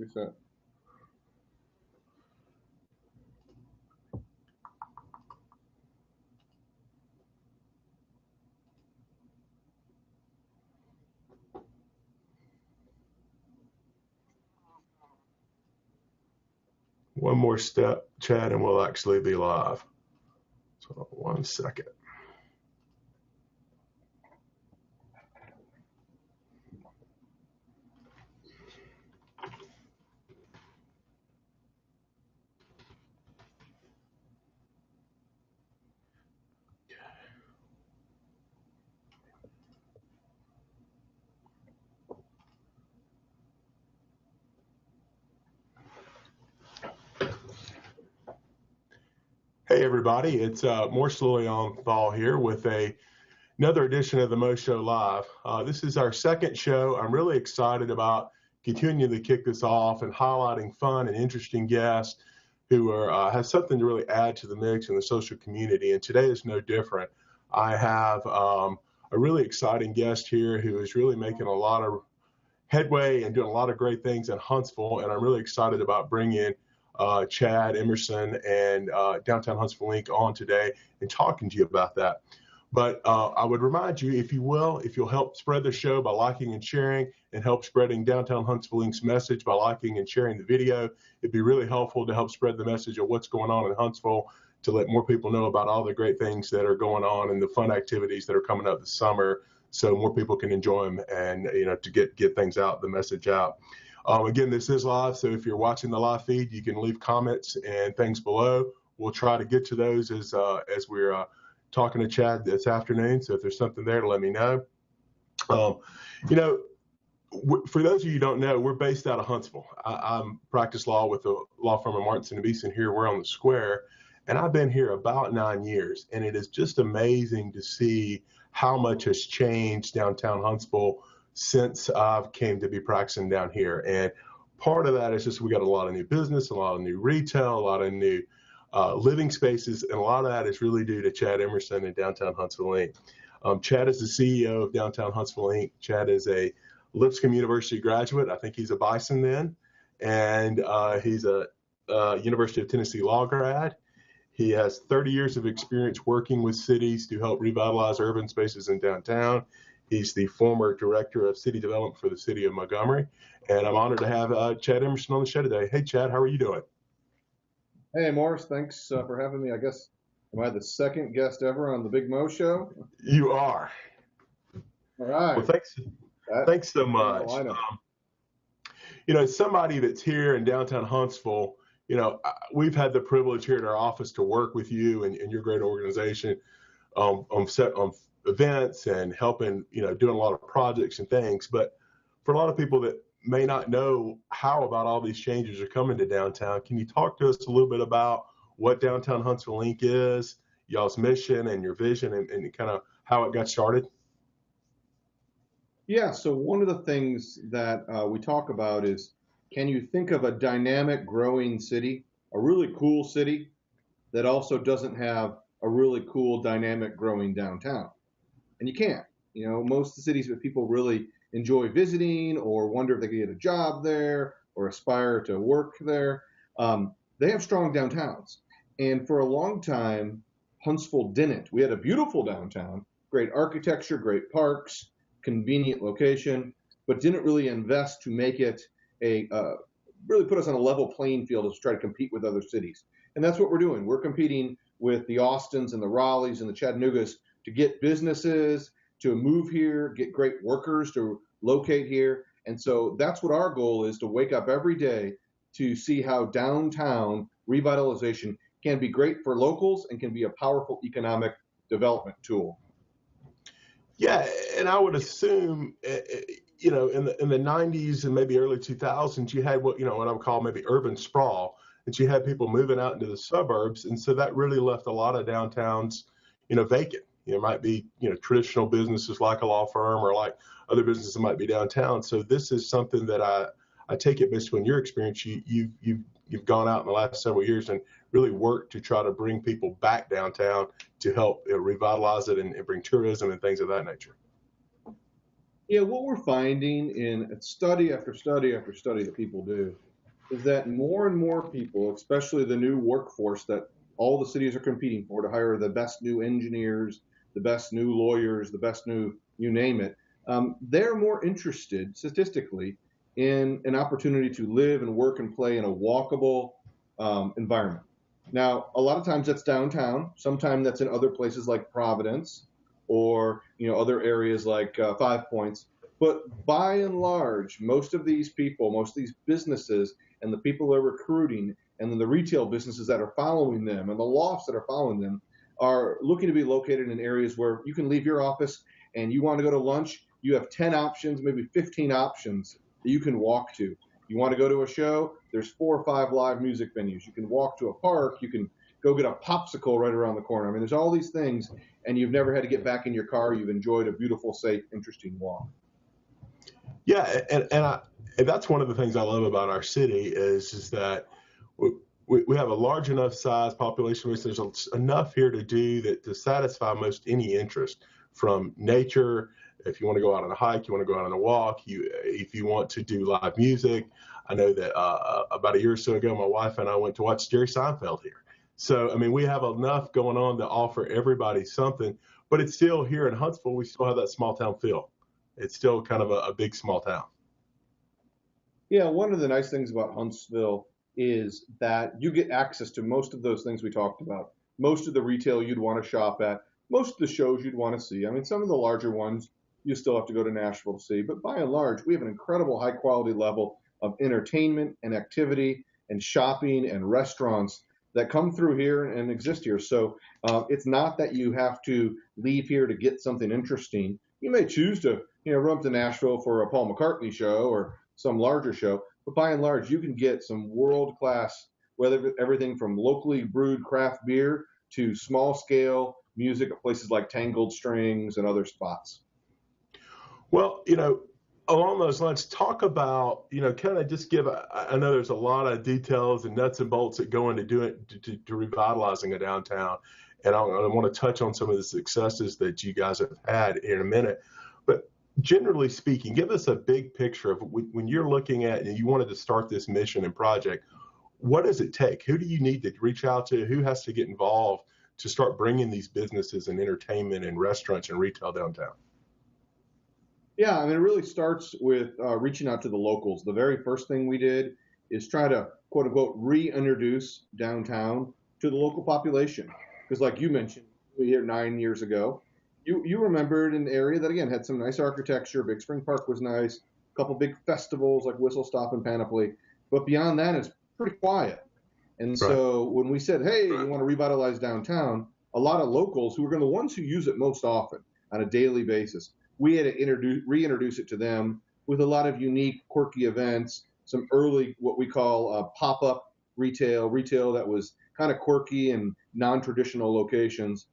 reset. One more step, Chad, and we'll actually be live. So 1 second. Hey everybody, it's Morse Lillian-Thal here with another edition of the Mo Show Live. This is our second show. I'm really excited about continuing to kick this off and highlighting fun and interesting guests who have something to really add to the mix in the social community. And today is no different. I have a really exciting guest here who is really making a lot of headway and doing a lot of great things in Huntsville. And I'm really excited about bringing Chad, Emerson, and Downtown Huntsville Inc. on today and talking to you about that. But I would remind you, if you'll help spread the show by liking and sharing and help spreading Downtown Huntsville Inc.'s message by liking and sharing the video, it'd be really helpful to help spread the message of what's going on in Huntsville, to let more people know about all the great things that are going on and the fun activities that are coming up this summer, so more people can enjoy them and, to get things out, the message out. Again, this is live, so if you're watching the live feed, you can leave comments and things below. We'll try to get to those as we're talking to Chad this afternoon. So if there's something there, to let me know. For those of you who don't know, we're based out of Huntsville. I practice law with the law firm of Martin & Beeson here. We're on the square, and I've been here about 9 years, and it is just amazing to see how much has changed downtown Huntsville since I've came to be practicing down here. And part of that is just we got a lot of new business, a lot of new retail, a lot of new living spaces, and a lot of that is really due to Chad Emerson and Downtown Huntsville Inc. Chad is the CEO of Downtown Huntsville Inc. Chad is a Lipscomb University graduate. I think he's a Bison then, and he's a University of Tennessee law grad. He has 30 years of experience working with cities to help revitalize urban spaces in downtown. He's the former director of city development for the city of Montgomery. And I'm honored to have Chad Emerson on the show today. Hey, Chad, how are you doing? Hey, Morris, thanks for having me. I guess, am I the second guest ever on the Big Mo Show? You are. All right. Well, thanks so much. Somebody that's here in downtown Huntsville, we've had the privilege here at our office to work with you and your great organization on events and helping, doing a lot of projects and things. But for a lot of people that may not know how about all these changes are coming to downtown, can you talk to us a little bit about what Downtown Huntsville Inc. is, y'all's mission and your vision, and kind of how it got started? Yeah, so one of the things that we talk about is, can you think of a dynamic, growing city, a really cool city that also doesn't have a really cool, dynamic, growing downtown? And you can't. Most of the cities that people really enjoy visiting or wonder if they can get a job there or aspire to work there, they have strong downtowns. And for a long time, Huntsville didn't. We had a beautiful downtown, great architecture, great parks, convenient location, but didn't really invest to make it really put us on a level playing field to try to compete with other cities. And that's what we're doing. We're competing with the Austins and the Raleighs and the Chattanoogas to get businesses to move here, get great workers to locate here. And so that's what our goal is, to wake up every day to see how downtown revitalization can be great for locals and can be a powerful economic development tool. Yeah, and I would assume, in the 90s and maybe early 2000s, you had what I would call maybe urban sprawl, and you had people moving out into the suburbs, and so that really left a lot of downtowns, vacant. It might be, traditional businesses like a law firm or like other businesses that might be downtown. So this is something that I take it based on your experience. You've gone out in the last several years and really worked to try to bring people back downtown to help revitalize it and bring tourism and things of that nature. Yeah, what we're finding in study after study after study that people do is that more and more people, especially the new workforce that all the cities are competing for to hire the best new engineers, the best new lawyers, the best new, you name it, they're more interested statistically in an opportunity to live and work and play in a walkable environment. Now, a lot of times that's downtown. Sometimes that's in other places like Providence, or other areas like Five Points. But by and large, most of these people, most of these businesses, and the people they're recruiting, and then the retail businesses that are following them, and the lofts that are following them, are looking to be located in areas where you can leave your office and you want to go to lunch. You have 10 options, maybe 15 options that you can walk to. You want to go to a show, there's 4 or 5 live music venues. You can walk to a park, you can go get a popsicle right around the corner. I mean, there's all these things, and you've never had to get back in your car. You've enjoyed a beautiful, safe, interesting walk. Yeah, and that's one of the things I love about our city is that we have a large enough size population. There's enough here to do that to satisfy most any interest, from nature. If you want to go out on a hike, you want to go out on a walk, if you want to do live music. I know that about a year or so ago, my wife and I went to watch Jerry Seinfeld here. So, I mean, we have enough going on to offer everybody something, but it's still here in Huntsville, we still have that small town feel. It's still kind of a big small town. Yeah, one of the nice things about Huntsville is that you get access to most of those things we talked about. Most of the retail you'd want to shop at, most of the shows you'd want to see. I mean, some of the larger ones you still have to go to Nashville to see, but by and large, we have an incredible high quality level of entertainment and activity and shopping and restaurants that come through here and exist here. So it's not that you have to leave here to get something interesting. You may choose to, run up to Nashville for a Paul McCartney show or some larger show, but by and large, you can get some world-class, whether everything from locally brewed craft beer to small-scale music at places like Tangled Strings and other spots. Well, along those lines, talk about, kind of just give, I know there's a lot of details and nuts and bolts that go into doing to revitalizing a downtown. And I want to touch on some of the successes that you guys have had in a minute. But generally speaking, give us a big picture of when you're looking at and you wanted to start this mission and project, what does it take? Who do you need to reach out to? Who has to get involved to start bringing these businesses and entertainment and restaurants and retail downtown? Yeah, I mean, it really starts with reaching out to the locals. The very first thing we did is try to, quote unquote, reintroduce downtown to the local population. Because like you mentioned, we here 9 years ago, you remembered an area that, again, had some nice architecture. Big Spring Park was nice, a couple big festivals like Whistle Stop and Panoply. But beyond that, it's pretty quiet. And so when we said, hey, you want to revitalize downtown, a lot of locals who are the ones who use it most often on a daily basis, we had to reintroduce it to them with a lot of unique, quirky events, some early what we call pop-up retail that was kind of quirky and non-traditional locations.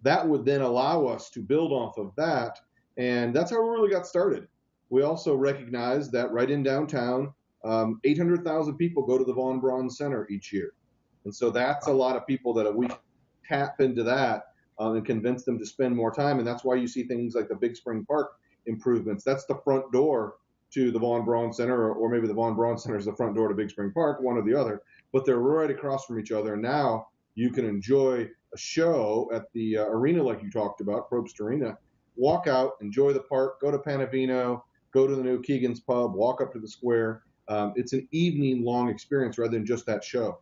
That would then allow us to build off of that, and that's how we really got started. We also recognized that right in downtown, 800,000 people go to the Braun Center each year. And so that's a lot of people that we tap into that and convince them to spend more time. And that's why you see things like the Big Spring Park improvements. That's the front door to the Braun Center, or maybe the Braun Center is the front door to Big Spring Park, one or the other. But they're right across from each other. And now you can enjoy a show at the arena like you talked about, Probst Arena. Walk out, enjoy the park, go to Panavino, go to the new Keegan's Pub, walk up to the square. It's an evening-long experience rather than just that show.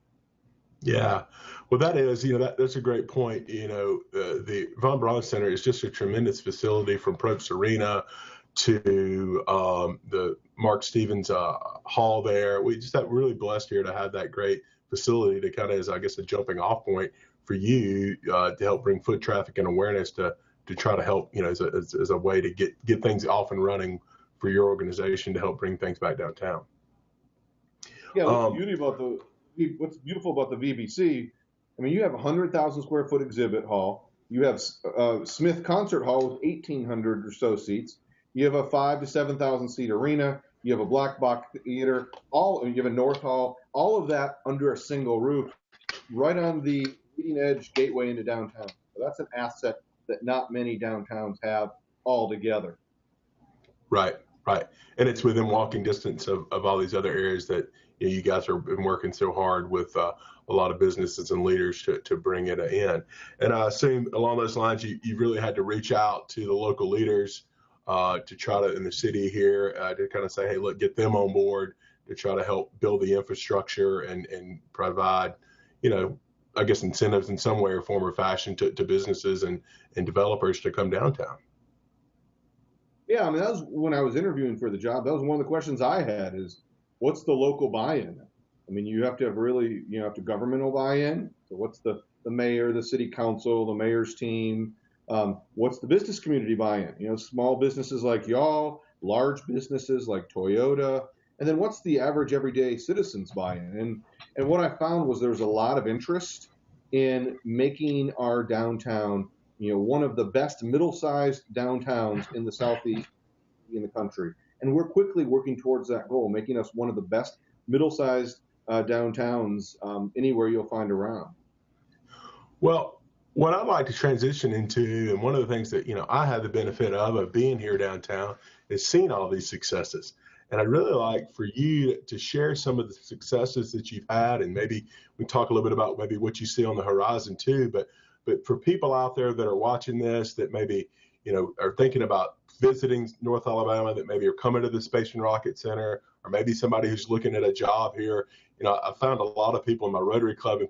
Yeah, well, that is, that's a great point. The Braun Center is just a tremendous facility, from Probst Arena to the Mark Stevens Hall there. We just got really blessed here to have that great facility to kind of, as I guess, a jumping off point for you to help bring foot traffic and awareness to try to help, as a way to get things off and running for your organization to help bring things back downtown. Yeah, what's beautiful about the VBC, I mean, you have a 100,000 square foot exhibit hall. You have Smith Concert Hall with 1,800 or so seats. You have a 5,000 to 7,000 seat arena. You have a black box theater. You have a North Hall. All of that under a single roof, right on the leading edge gateway into downtown. So that's an asset that not many downtowns have all together. Right. And it's within walking distance of all these other areas that you guys have been working so hard with a lot of businesses and leaders to bring it in. And I assume along those lines, you really had to reach out to the local leaders to try to, in the city here, to kind of say, hey, look, get them on board to try to help build the infrastructure and provide, I guess, incentives in some way or form or fashion to businesses and developers to come downtown. Yeah, I mean, that was when I was interviewing for the job. That was one of the questions I had is, what's the local buy-in? I mean, you have to have governmental buy-in. So what's the mayor, the city council, the mayor's team? What's the business community buy-in? Small businesses like y'all, large businesses like Toyota. And then what's the average everyday citizen's buy-in? And what I found was there was a lot of interest in making our downtown, one of the best middle-sized downtowns in the Southeast in the country. And we're quickly working towards that goal, making us one of the best middle-sized downtowns anywhere you'll find around. Well, what I'd like to transition into, and one of the things that, I had the benefit of being here downtown, is seeing all these successes. And I'd really like for you to share some of the successes that you've had, and maybe we talk a little bit about maybe what you see on the horizon too. But for people out there that are watching this, that maybe, are thinking about visiting North Alabama, that maybe are coming to the Space and Rocket Center, or maybe somebody who's looking at a job here. I found a lot of people in my Rotary Club,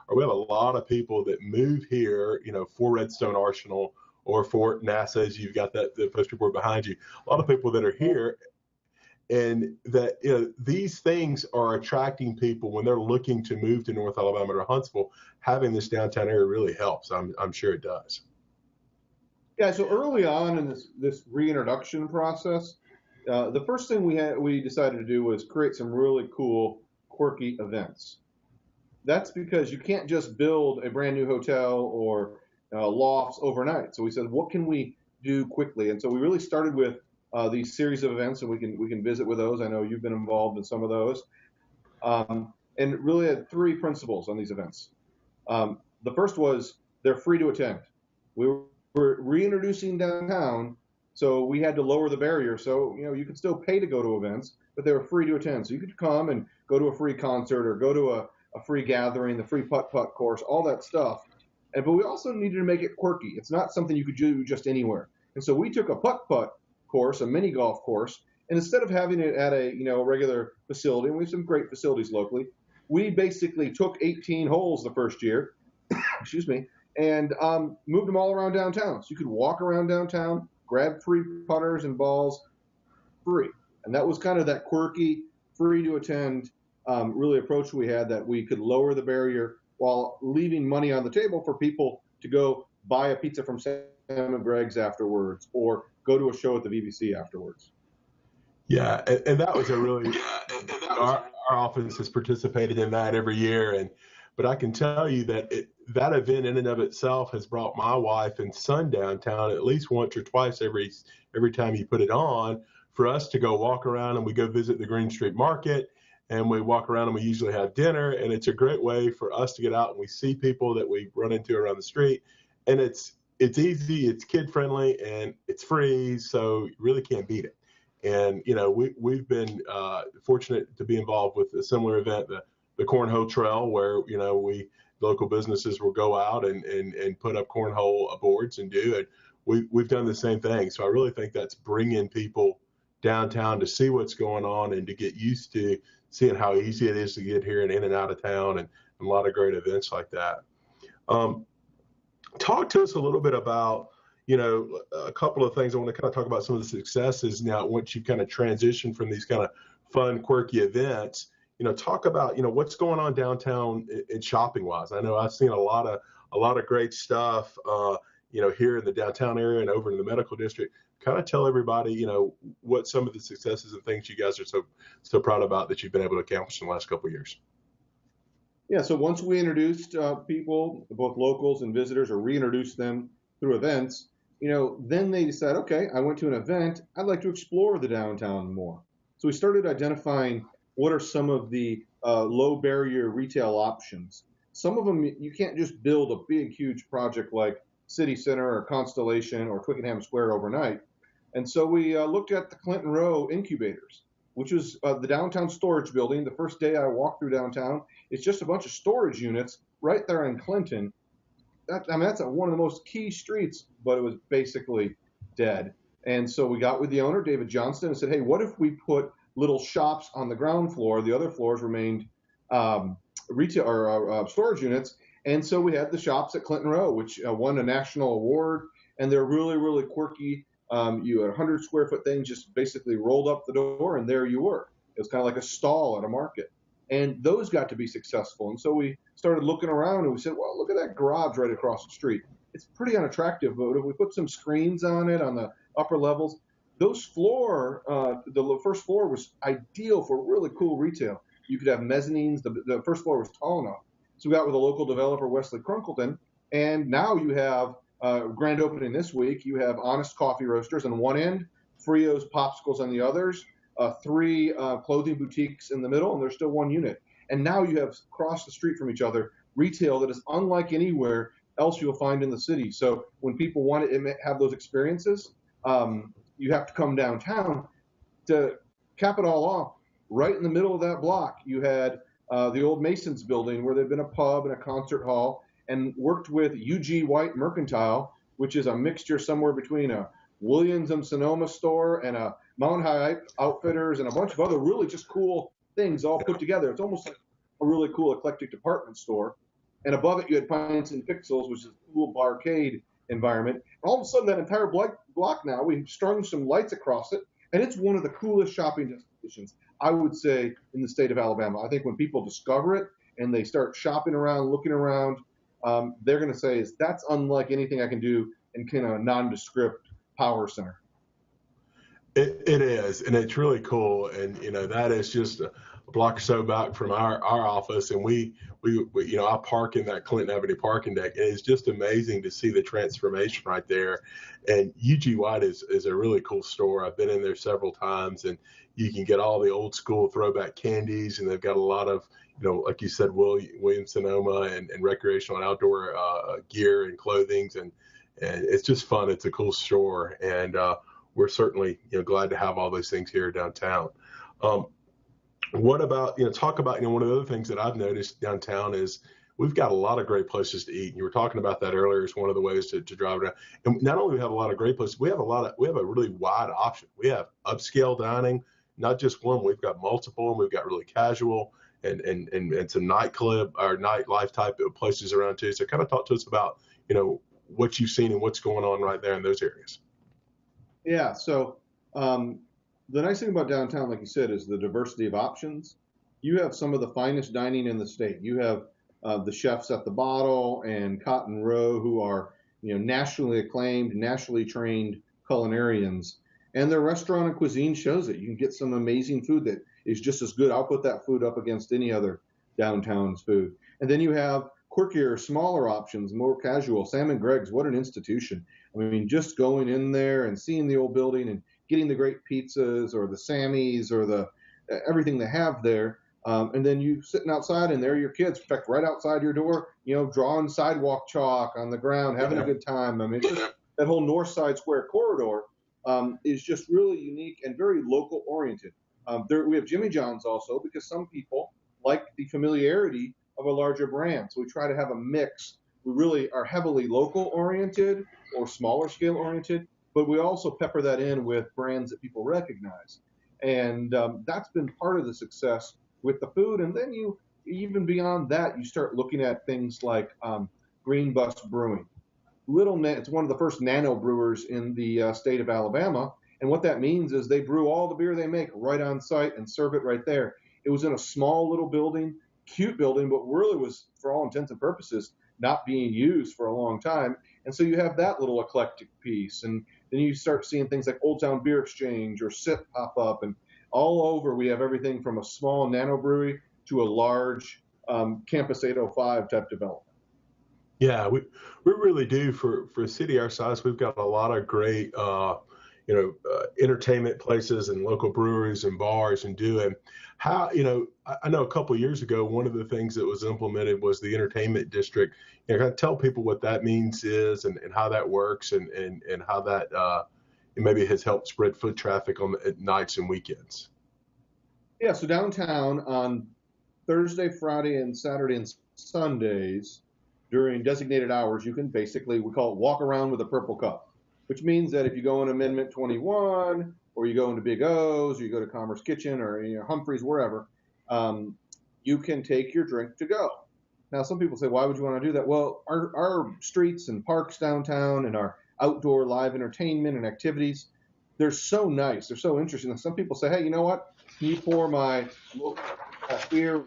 or we have a lot of people that move here, for Redstone Arsenal or for NASA, as you've got the poster board behind you. A lot of people that are here, and that these things are attracting people when they're looking to move to North Alabama or Huntsville. Having this downtown area really helps. I'm sure it does. Yeah. So early on in this reintroduction process, the first thing we decided to do was create some really cool, quirky events. That's because you can't just build a brand new hotel or lofts overnight. So we said, what can we do quickly? And so we really started with these series of events, and we can visit with those. I know you've been involved in some of those, and really had three principles on these events. The first was they're free to attend. We were reintroducing downtown, so we had to lower the barrier. So you could still pay to go to events, but they were free to attend. So you could come and go to a free concert or go to a free gathering, the free putt-putt course, all that stuff. But we also needed to make it quirky. It's not something you could do just anywhere. And so we took a putt-putt course, a mini golf course, and instead of having it at a regular facility, and we have some great facilities locally, we basically took 18 holes the first year, excuse me, and moved them all around downtown. So you could walk around downtown, grab free putters and balls, free. And that was kind of that quirky, free to attend really approach we had, that we could lower the barrier while leaving money on the table for people to go buy a pizza from Sam and Greg's afterwards, or go to a show at the BBC afterwards. Yeah, and that was a really, our office has participated in that every year, but I can tell you that that event in and of itself has brought my wife and son downtown at least once or twice every time you put it on, for us to go walk around, and we go visit the Green Street Market, and we walk around and we usually have dinner, and it's a great way for us to get out and we see people that we run into around the street, and it's easy, it's kid friendly, and it's free, so you really can't beat it. And we've been fortunate to be involved with a similar event, the Cornhole Trail, where local businesses will go out and put up cornhole boards and do it. We've done the same thing, so I really think that's bringing people downtown to see what's going on and to get used to seeing how easy it is to get here and in and out of town, and a lot of great events like that. Talk to us a little bit about, a couple of things. I want to kind of talk about some of the successes now once you kind of transition from these kind of fun, quirky events. Talk about, what's going on downtown in shopping wise. I know I've seen a lot of great stuff, here in the downtown area and over in the medical district. Kind of tell everybody, what some of the successes and things you guys are so proud about that you've been able to accomplish in the last couple of years. Yeah, so once we introduced people, both locals and visitors, or reintroduced them through events, then they decide, okay, I went to an event, I'd like to explore the downtown more. So we started identifying what are some of the low barrier retail options. Some of them, you can't just build a big, huge project like City Center or Constellation or Twickenham Square overnight. And so we looked at the Clinton Row incubators. which was the downtown storage building. The first day I walked through downtown, it's just a bunch of storage units right there in Clinton. That's one of the most key streets, but it was basically dead. And so we got with the owner, David Johnston, and said, hey, what if we put little shops on the ground floor? The other floors remained retail or storage units. And so we had the shops at Clinton Row, which won a national award, and they're really, really quirky. You had 100 square foot things, just basically rolled up the door, and there you were. It was kind of like a stall at a market. And those got to be successful. And so we started looking around, and we said, well, look at that garage right across the street. It's pretty unattractive, but if we put some screens on it on the upper levels, those the first floor was ideal for really cool retail. You could have mezzanines. The first floor was tall enough. So we got with a local developer, Wesley Crunkleton, and now you have grand opening this week. You have Honest Coffee Roasters on one end, Frio's Popsicles on the others, 3 clothing boutiques in the middle, and there's still 1 unit. And now you have across the street from each other retail that is unlike anywhere else you'll find in the city. So when people want to have those experiences, you have to come downtown. To cap it all off, right in the middle of that block, you had the old Masons building where there'd been a pub and a concert hall, and worked with Yugi Watt Mercantile, which is a mixture somewhere between a Williams and Sonoma store and a Mountain High Outfitters and a bunch of other really just cool things all put together. It's almost like a really cool eclectic department store. And above it, you had Pints and Pixels, which is a cool barcade environment. And all of a sudden, that entire block now, we've strung some lights across it, and it's one of the coolest shopping destinations, I would say, in the state of Alabama. I think when people discover it and they start shopping around, looking around, they're going to say, that's unlike anything I can do in kind of a nondescript power center. It is, and it's really cool. And, that is just a block or so back from our office. And we I park in that Clinton Avenue parking deck. And it's just amazing to see the transformation right there. And Yugi Watt is a really cool store. I've been in there several times, and you can get all the old school throwback candies. And they've got a lot of, like you said, Williams Sonoma and recreational and outdoor gear and clothings. And it's just fun. It's a cool store. And we're certainly glad to have all those things here downtown. What about talk about one of the other things that I've noticed downtown is we've got a lot of great places to eat. You were talking about that earlier as one of the ways to drive around. And not only do we have a lot of great places, we have a really wide option. We have upscale dining, not just one. We've got multiple, and we've got really casual and some nightclub or nightlife type of places around too. So kind of talk to us about what you've seen and what's going on right there in those areas. Yeah. So the nice thing about downtown, like you said, is the diversity of options. You have some of the finest dining in the state. You have the chefs at the Bottle and Cotton Row, who are nationally acclaimed, nationally trained culinarians, and their restaurant and cuisine shows it. You can get some amazing food that is just as good. I'll put that food up against any other downtown's food. And then you have quirkier, smaller options, more casual. Sam and Greg's, what an institution. I mean, just going in there and seeing the old building and getting the great pizzas or the Sammys or the everything they have there. And then you sitting outside, and there are your kids, in fact, right outside your door, drawing sidewalk chalk on the ground, having a good time. I mean, it's just, that whole North Side Square corridor is just really unique and very local oriented. We have Jimmy John's also, because some people like the familiarity of a larger brand. So we try to have a mix. We really are heavily local oriented or smaller scale oriented, but we also pepper that in with brands that people recognize. And that's been part of the success with the food. And then even beyond that, you start looking at things like Green Bus Brewing. It's one of the first nano brewers in the state of Alabama. And what that means is they brew all the beer they make right on site and serve it right there. It was in a small little building, cute building, but really was, for all intents and purposes, not being used for a long time. And so you have that little eclectic piece. And then you start seeing things like Old Town Beer Exchange or SIP pop up. And all over, we have everything from a small nano brewery to a large Campus 805 type development. Yeah, we really do. For a city our size, we've got a lot of great entertainment places and local breweries and bars and doing. How, I know a couple of years ago, one of the things that was implemented was the entertainment district. Kind of tell people what that means is and how that works and how that maybe has helped spread foot traffic at nights and weekends. Yeah, so downtown on Thursday, Friday, and Saturday and Sundays during designated hours, you can basically, we call it walk around with a purple cup, which means that if you go in Amendment 21 or you go into Big O's or you go to Commerce Kitchen or Humphreys, wherever, um, you can take your drink to go. Now, some people say, why would you want to do that? Well, our streets and parks downtown and our outdoor live entertainment and activities, they're so nice. They're so interesting. And some people say, hey, you know what? Can you pour my local beer,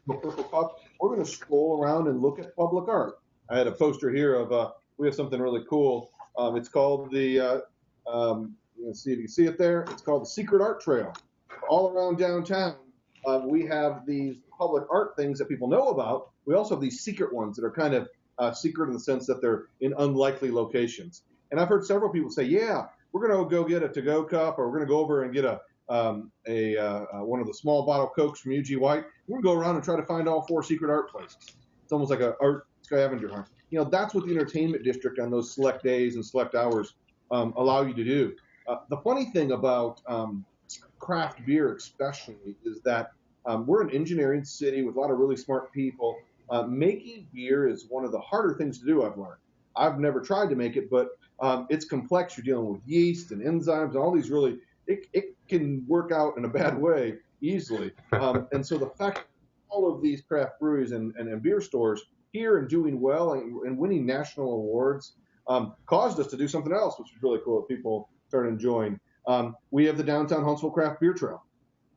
purple cup? We're going to stroll around and look at public art. I had a poster here of, we have something really cool. It's called let's see if you can see it there. It's called the Secret Art Trail. All around downtown, we have these public art things that people know about. We also have these secret ones that are kind of secret in the sense that they're in unlikely locations. And I've heard several people say, yeah, we're going to go get a to-go cup, or we're going to go over and get one of the small bottle Cokes from Yugi Watt. We're going to go around and try to find all 4 secret art places. It's almost like an art scavenger hunt. That's what the entertainment district on those select days and select hours allow you to do. The funny thing about craft beer especially is that we're an engineering city with a lot of really smart people. Making beer is one of the harder things to do, I've learned. I've never tried to make it, but it's complex. You're dealing with yeast and enzymes and all these really, it can work out in a bad way easily. And so the fact that all of these craft breweries and beer stores here and doing well and winning national awards caused us to do something else, which was really cool that people started enjoying. We have the Downtown Huntsville Craft Beer Trail,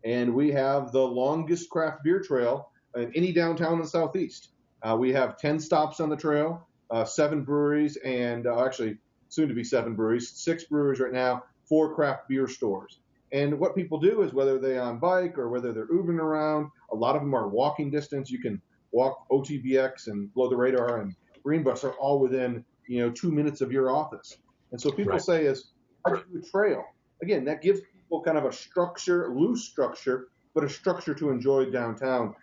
and we have the longest craft beer trail in any downtown in the Southeast. We have 10 stops on the trail, 7 breweries, and actually soon to be 7 breweries, 6 breweries right now, 4 craft beer stores. And what people do is, whether they're on bike or whether they're Ubering around, a lot of them are walking distance. You can walk OTBX and Below the Radar and Green Bus are all within 2 minutes of your office. And so people say is, I do a trail. Again, that gives people kind of a structure, loose structure, but a structure to enjoy downtown.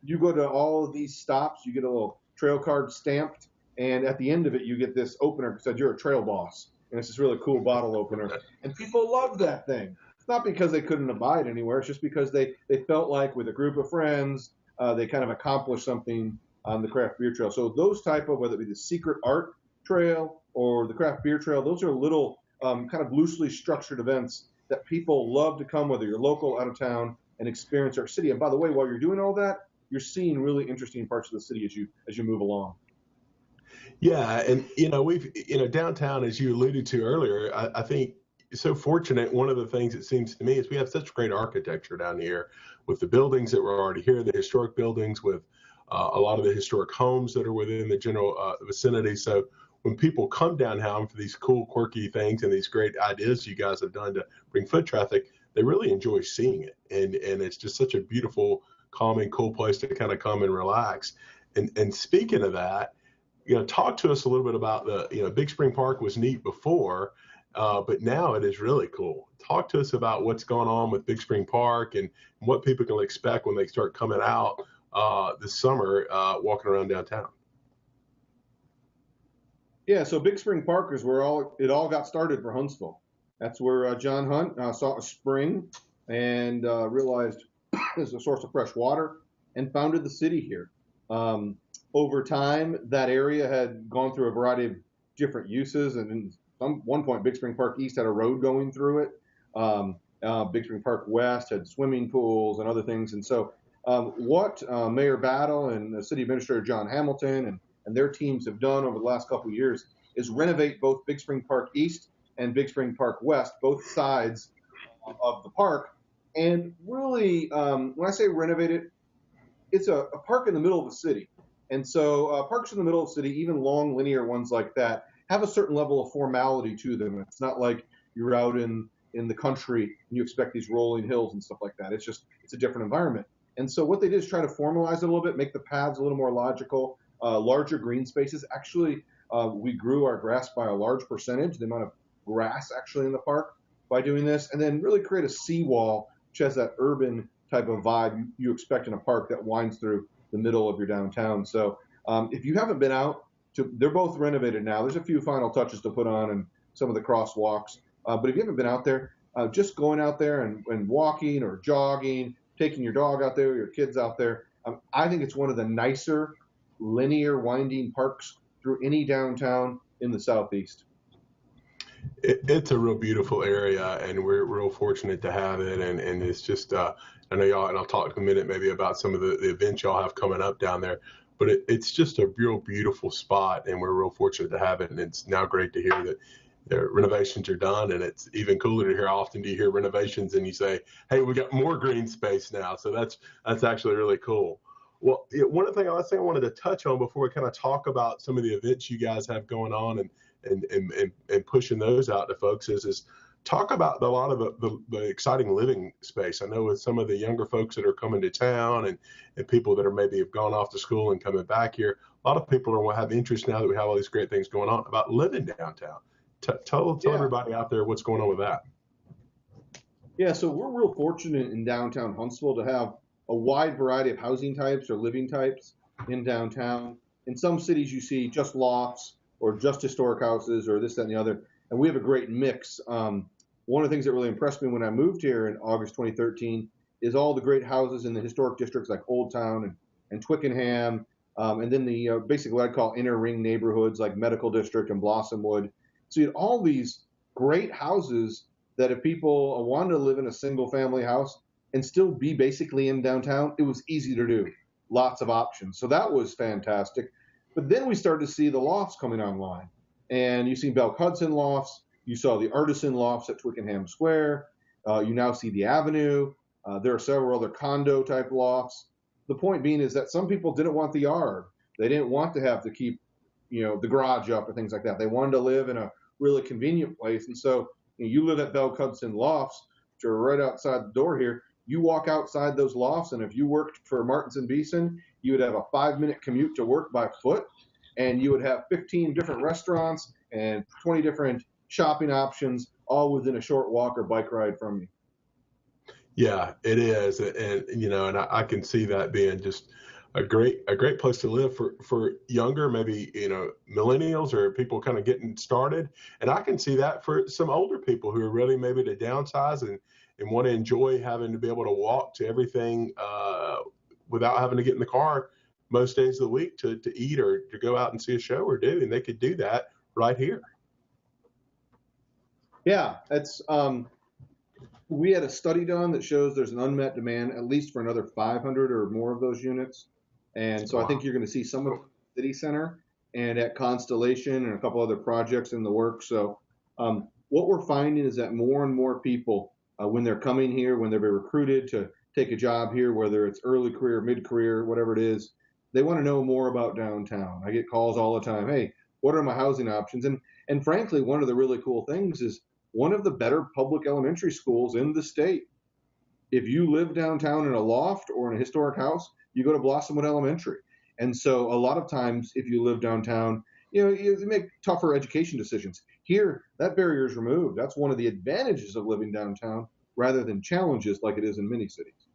You go to all of these stops, you get a little trail card stamped, and at the end of it, you get this opener that says you're a trail boss. And it's this really cool bottle opener. And people love that thing. It's not because they couldn't buy it anywhere. It's just because they felt like with a group of friends, they kind of accomplished something on the craft beer trail. So those type of, whether it be the secret art trail or the craft beer trail, those are little kind of loosely structured events that people love to come, whether you're local, out of town, and experience our city. And by the way, while you're doing all that, you're seeing really interesting parts of the city as you move along. Yeah, and we've downtown, as you alluded to earlier, I think so fortunate. One of the things it seems to me is we have such great architecture down here with the buildings that were already here, the historic buildings with a lot of the historic homes that are within the general vicinity. So when people come downtown for these cool, quirky things and these great ideas you guys have done to bring foot traffic, they really enjoy seeing it. And it's just such a beautiful, calming, cool place to kind of come and relax. And speaking of that, talk to us a little bit about Big Spring Park was neat before, but now it is really cool. Talk to us about what's going on with Big Spring Park and what people can expect when they start coming out this summer, walking around downtown. Yeah, so Big Spring Park is where it all got started for Huntsville. That's where John Hunt saw a spring and realized it's a source of fresh water and founded the city here. Over time, that area had gone through a variety of different uses, and at one point, Big Spring Park East had a road going through it. Big Spring Park West had swimming pools and other things. And so what Mayor Battle and the city administrator John Hamilton and their teams have done over the last couple of years is renovate both Big Spring Park East and Big Spring Park West, both sides of the park. And really, when I say renovate it, it's a park in the middle of the city. And so parks in the middle of the city, even long linear ones like that, have a certain level of formality to them. It's not like you're out in the country and you expect these rolling hills and stuff like that. It's a different environment. And so what they did is try to formalize it a little bit, make the paths a little more logical, larger green spaces. Actually, we grew our grass by a large percentage, the amount of grass actually in the park by doing this, and then really create a seawall, which has that urban type of vibe you expect in a park that winds through the middle of your downtown. So if you haven't been out, they're both renovated now. There's a few final touches to put on and some of the crosswalks. But if you haven't been out there, just going out there and walking or jogging, taking your dog out there, your kids out there. I think it's one of the nicer linear winding parks through any downtown in the Southeast. It's a real beautiful area, and we're real fortunate to have it. And it's just, I know y'all, and I'll talk in a minute maybe about some of the events y'all have coming up down there. But it's just a real beautiful spot, and we're real fortunate to have it. And it's now great to hear that the renovations are done, and it's even cooler to hear. How often do you hear renovations and you say, "Hey, we got more green space now"? So that's actually really cool. Well, last thing I wanted to touch on before we kind of talk about some of the events you guys have going on and pushing those out to folks is talk about a lot of the exciting living space. I know with some of the younger folks that are coming to town and people that are maybe have gone off to school and coming back here, a lot of people are have interest now that we have all these great things going on about living downtown. Tell everybody out there what's going on with that. Yeah, so we're real fortunate in downtown Huntsville to have a wide variety of housing types or living types in downtown. In some cities, you see just lofts or just historic houses or this, that, and the other. And we have a great mix. One of the things that really impressed me when I moved here in August 2013 is all the great houses in the historic districts like Old Town and Twickenham, and then the basically what I'd call inner ring neighborhoods like Medical District and Blossomwood. So you had all these great houses that if people wanted to live in a single family house and still be basically in downtown, it was easy to do. Lots of options. So that was fantastic. But then we started to see the lofts coming online. And you see Belk Hudson lofts. You saw the Artisan lofts at Twickenham Square. You now see the Avenue. There are several other condo type lofts. The point being is that some people didn't want the yard. They didn't want to have to keep, the garage up or things like that. They wanted to live in a really convenient place. And so you live at Belk Hudson lofts, which are right outside the door here. You walk outside those lofts, and if you worked for Martins and Beeson, you would have a 5-minute commute to work by foot, and you would have 15 different restaurants and 20 different shopping options, all within a short walk or bike ride from you. Yeah, it is, and I can see that being just a great place to live for younger, maybe millennials or people kind of getting started, and I can see that for some older people who are really maybe to downsize and want to enjoy having to be able to walk to everything without having to get in the car most days of the week to eat or to go out and see a show or do, and they could do that right here. Yeah, it's we had a study done that shows there's an unmet demand at least for another 500 or more of those units, and so I think you're going to see some of the city center and at Constellation and a couple other projects in the works. So what we're finding is that more and more people, when they're coming here, when they're recruited to take a job here, whether it's early career, mid-career, whatever it is, they want to know more about downtown. I get calls all the time. Hey, what are my housing options? And frankly, one of the really cool things is one of the better public elementary schools in the state. If you live downtown in a loft or in a historic house, you go to Blossomwood Elementary. And so a lot of times, if you live downtown, you make tougher education decisions. Here, that barrier is removed. That's one of the advantages of living downtown rather than challenges like it is in many cities.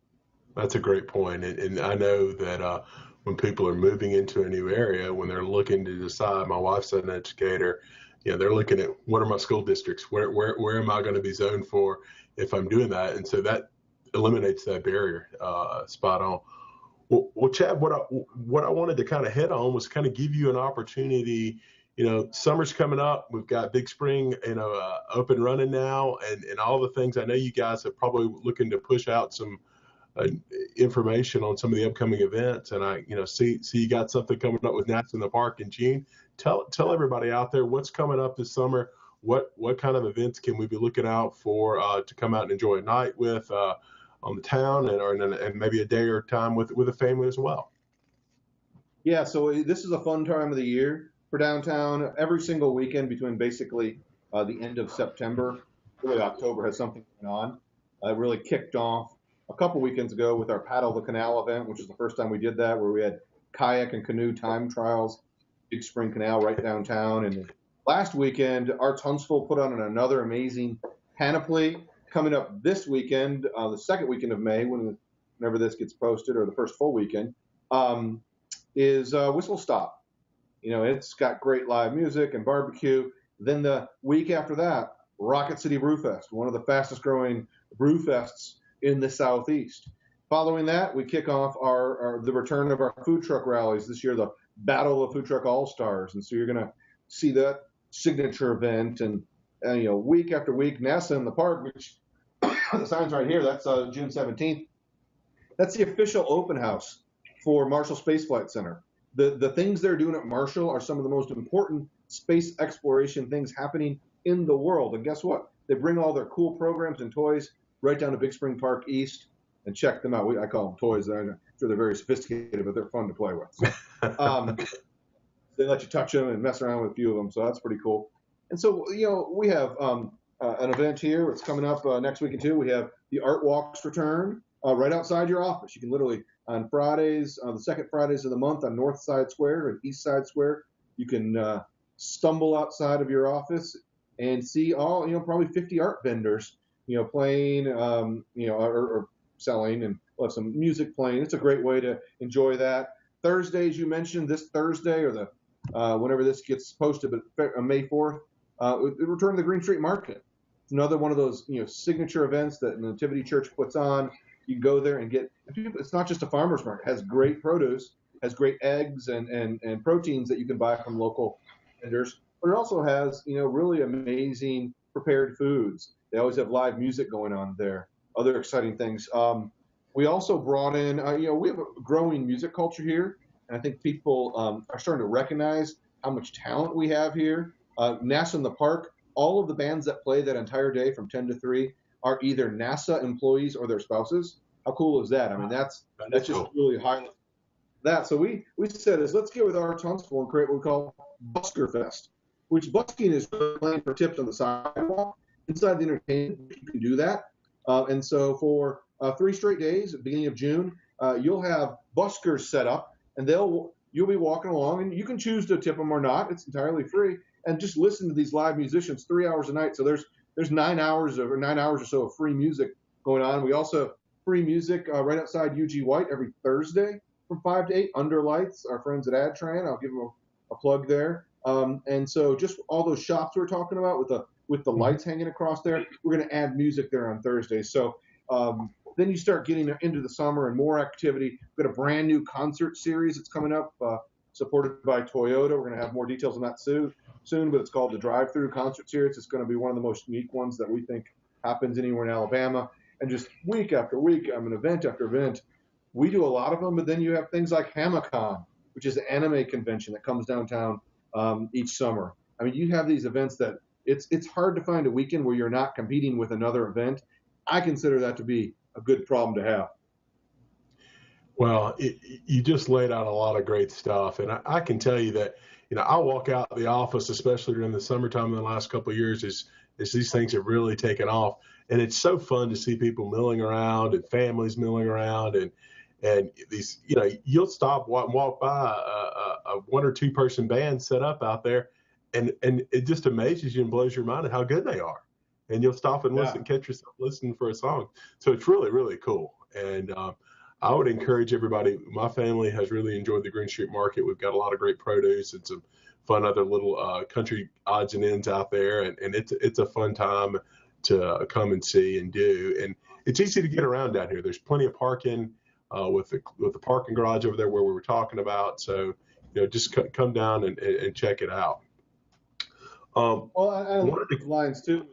That's a great point. And I know that when people are moving into a new area, when they're looking to decide, my wife's an educator, they're looking at what are my school districts? Where am I going to be zoned for if I'm doing that? And so that eliminates that barrier. Spot on. Well, Chad, what I wanted to kind of hit on was kind of give you an opportunity. Summer's coming up. We've got Big Spring, up and running now, and all the things. I know you guys are probably looking to push out some information on some of the upcoming events, and I, see you got something coming up with Nats in the Park in June. Tell everybody out there what's coming up this summer. What kind of events can we be looking out for to come out and enjoy a night with on the town and maybe a day or time with a family as well? Yeah, so this is a fun time of the year for downtown. Every single weekend between basically the end of September, really October, has something going on. It really kicked off a couple weekends ago with our Paddle the Canal event, which is the first time we did that, where we had kayak and canoe time trials, Big Spring Canal right downtown. And last weekend, Arts Huntsville put on another amazing panoply. Coming up this weekend, the second weekend of May, whenever this gets posted, or the first full weekend, is Whistle Stop. It's got great live music and barbecue. Then the week after that, Rocket City Brew Fest, one of the fastest growing brew fests in the Southeast. Following that, we kick off the return of our food truck rallies this year, the Battle of Food Truck All-Stars. And so you're going to see that signature event and week after week, NASA in the Park, which the sign's right here, that's June 17th. That's the official open house for Marshall Space Flight Center. The things they're doing at Marshall are some of the most important space exploration things happening in the world. And guess what? They bring all their cool programs and toys right down to Big Spring Park East and check them out. I call them toys. I'm sure they're very sophisticated, but they're fun to play with. So, they let you touch them and mess around with a few of them, so that's pretty cool. And so, we have an event here. It's coming up next week and two. We have the Art Walks return right outside your office. You can literally, on Fridays, the second Fridays of the month on North Side Square and East Side Square, you can stumble outside of your office and see all, probably 50 art vendors, playing, or selling, and we'll have some music playing. It's a great way to enjoy that. Thursdays, you mentioned this Thursday or the whenever this gets posted, but May 4th, return to the Green Street Market. It's another one of those, signature events that Nativity Church puts on. You can go there and get, it's not just a farmer's market. It has great produce, has great eggs and proteins that you can buy from local vendors, but it also has, really amazing prepared foods. They always have live music going on there, other exciting things. We also brought in, we have a growing music culture here, and I think people are starting to recognize how much talent we have here. NASA in the Park, all of the bands that play that entire day from 10 to 3 are either NASA employees or their spouses. How cool is that? I mean, that's just cool. Really highlight that. So we said let's get with our Huntsville and create what we call Busker Fest, which busking is playing for tips on the sidewalk. Inside the entertainment, you can do that. And so for 3 straight days at the beginning of June, you'll have buskers set up, and you'll be walking along, and you can choose to tip them or not. It's entirely free, and just listen to these live musicians 3 hours a night. So there's 9 hours or so of free music going on. We also have free music right outside Yugi Watt every Thursday from 5 to 8 under lights. Our friends at AdTran, I'll give them a plug there. And so just all those shops we're talking about with the lights hanging across there, we're going to add music there on Thursdays. So then you start getting into the summer and more activity. We've got a brand new concert series that's coming up, supported by Toyota. We're going to have more details on that soon, but it's called the Drive-Thru Concert Series. It's going to be one of the most unique ones that we think happens anywhere in Alabama. And just week after week, event after event, we do a lot of them. But then you have things like HamaCon, which is an anime convention that comes downtown each summer. I mean, you have these events that it's hard to find a weekend where you're not competing with another event. I consider that to be a good problem to have. Well, you just laid out a lot of great stuff. And I can tell you that, I walk out the office, especially during the summertime in the last couple of years, is these things have really taken off. And it's so fun to see people milling around and families milling around and these, you'll stop and walk by a 1 or 2 person band set up out there, and it just amazes you and blows your mind at how good they are. And you'll stop and listen, catch yourself listening for a song. So it's really, really cool. And I would encourage everybody. My family has really enjoyed the Green Street Market. We've got a lot of great produce and some fun other little country odds and ends out there. And it's a fun time to come and see and do. And it's easy to get around down here. There's plenty of parking with the parking garage over there where we were talking about. So, just come down and check it out. Well, I like the lines too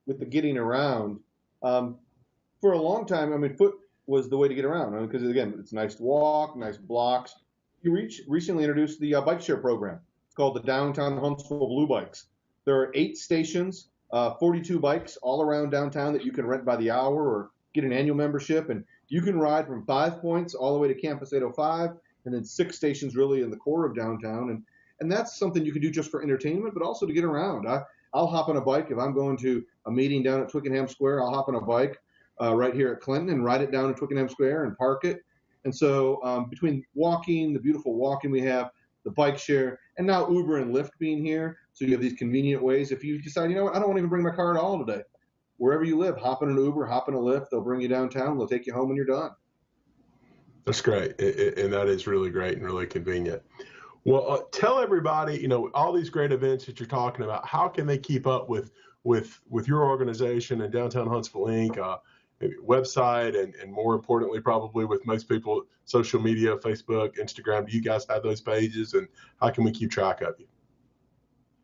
with the getting around. For a long time, foot was the way to get around. Because again, it's nice to walk, nice blocks. You recently introduced the bike share program. It's called the Downtown Huntsville Blue Bikes. There are 8 stations, 42 bikes all around downtown that you can rent by the hour or get an annual membership, and you can ride from 5 points all the way to Campus 805, and then 6 stations really in the core of downtown. And that's something you can do just for entertainment, but also to get around. I'll hop on a bike if I'm going to a meeting down at Twickenham Square. I'll hop on a bike right here at Clinton and ride it down to Twickenham Square and park it. And so between walking, the beautiful walking we have, the bike share, and now Uber and Lyft being here, so you have these convenient ways. If you decide, I don't want to even bring my car at all today, wherever you live, hop in an Uber, hop in a Lyft. They'll bring you downtown. They'll take you home when you're done. That's great. And that is really great and really convenient. Well, tell everybody, all these great events that you're talking about, how can they keep up with with your organization and Downtown Huntsville Inc., website, and more importantly, probably with most people, social media, Facebook, Instagram? Do you guys have those pages, and how can we keep track of you?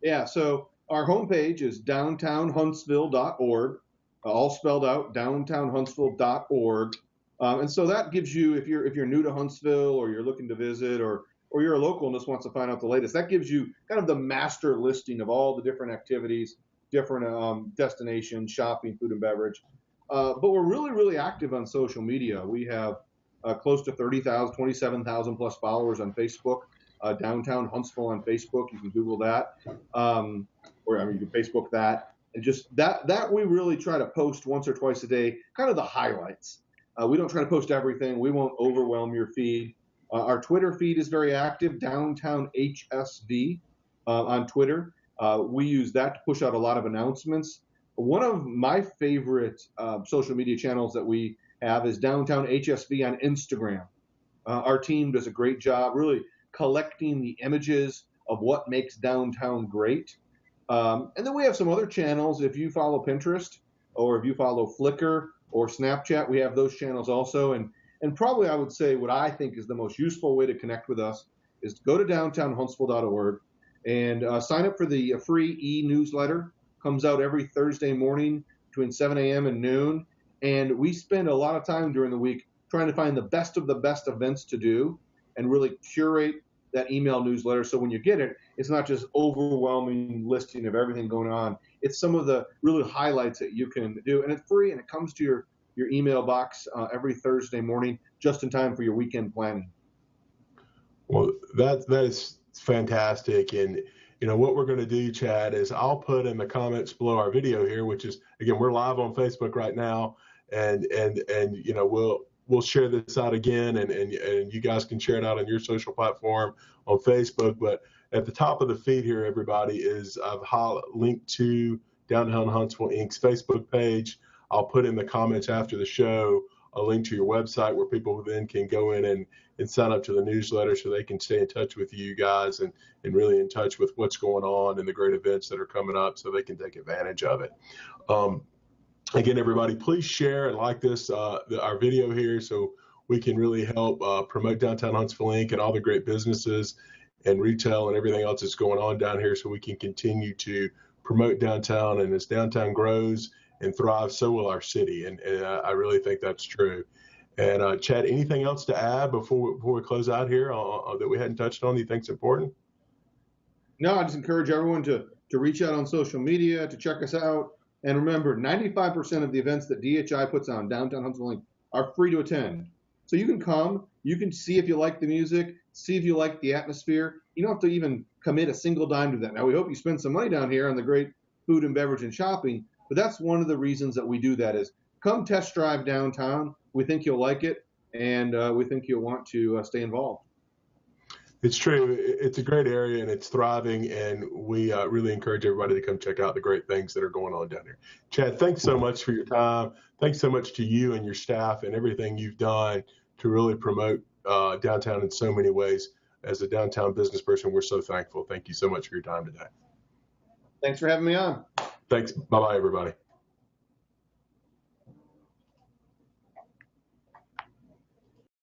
Yeah, so our homepage is downtownhuntsville.org, all spelled out, downtownhuntsville.org. And so that gives you, if you're new to Huntsville, or you're looking to visit, or you're a local and just wants to find out the latest, that gives you kind of the master listing of all the different activities, different destinations, shopping, food and beverage. But we're really, really active on social media. We have close to 30,000, 27,000 plus followers on Facebook. Downtown Huntsville on Facebook. You can Google that, or you can Facebook that, and just that we really try to post once or twice a day, kind of the highlights. We don't try to post everything. We won't overwhelm your feed. Our Twitter feed is very active, Downtown HSV on Twitter. We use that to push out a lot of announcements. One of my favorite social media channels that we have is Downtown HSV on Instagram. Our team does a great job really collecting the images of what makes downtown great. And then we have some other channels. If you follow Pinterest, or if you follow Flickr or Snapchat, we have those channels also. And probably I would say what I think is the most useful way to connect with us is to go to downtownhuntsville.org and sign up for the free e-newsletter. Comes out every Thursday morning between 7 a.m. and noon. And we spend a lot of time during the week trying to find the best of the best events to do and really curate that email newsletter. So when you get it, it's not just overwhelming listing of everything going on. It's some of the really highlights that you can do. And it's free, and it comes to your email box every Thursday morning, just in time for your weekend planning. Well, that is fantastic. And what we're going to do, Chad, is I'll put in the comments below our video here, which is, again, we're live on Facebook right now, and we'll share this out again, and you guys can share it out on your social platform on Facebook. But at the top of the feed here, everybody, is I've linked to Downtown Huntsville Inc.'s Facebook page. I'll put in the comments after the show a link to your website where people then can go in and sign up to the newsletter so they can stay in touch with you guys and really in touch with what's going on and the great events that are coming up so they can take advantage of it. Again, everybody, please share and like this, our video here, so we can really help promote Downtown Huntsville Inc. and all the great businesses and retail and everything else that's going on down here, so we can continue to promote downtown. And as downtown grows and thrives, so will our city. And I really think that's true. And Chad, anything else to add before we close out here that we hadn't touched on that you think's important? No, I just encourage everyone to reach out on social media, to check us out. And remember, 95% of the events that DHI puts on, Downtown Huntsville Inc., are free to attend. So you can come, you can see if you like the music, see if you like the atmosphere. You don't have to even commit a single dime to that. Now, we hope you spend some money down here on the great food and beverage and shopping, but that's one of the reasons that we do that is come test drive downtown. We think you'll like it, and we think you'll want to stay involved. It's true. It's a great area, and it's thriving, and we really encourage everybody to come check out the great things that are going on down here. Chad, thanks so much for your time. Thanks so much to you and your staff and everything you've done to really promote downtown in so many ways. As a downtown business person, we're so thankful. Thank you so much for your time today. Thanks for having me on. Thanks. Bye-bye, everybody.